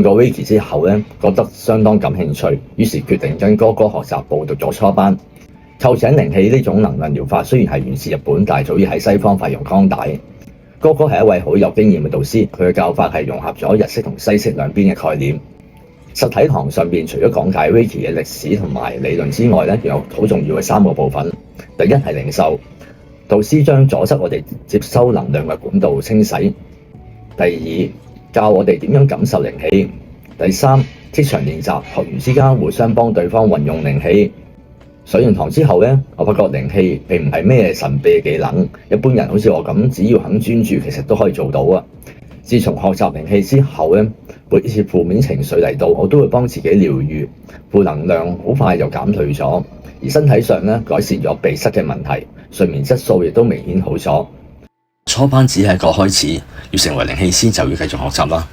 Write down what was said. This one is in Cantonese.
過 Reiki 之後咧，覺得相當感興趣，於是決定跟哥哥學習報讀咗初班。臼井靈氣呢種能量療法雖然係源自日本，但係早已喺西方發揚光大。哥哥係一位好有經驗嘅導師，佢嘅教法係融合咗日式同西式兩邊嘅概念。實體堂上邊除咗講解 Reiki 嘅歷史同埋理論之外咧，仲有好重要嘅3個部分。第一係領受，導師將阻塞我哋接收能量嘅管道清洗。第二，教我哋點樣感受靈氣。第三，即場練習，學員之間互相幫對方運用靈氣。上完堂之後咧，我發覺靈氣並唔係咩神秘嘅技能，一般人好似我咁，只要肯專注，其實都可以做到啊。自從學習靈氣之後咧，每次負面情緒嚟到，我都會幫自己療癒，負能量好快就減退咗，而身體上咧改善咗鼻塞嘅問題，睡眠質素亦都明顯好咗。初班只係一個開始，要成為靈氣師就要繼續學習啦。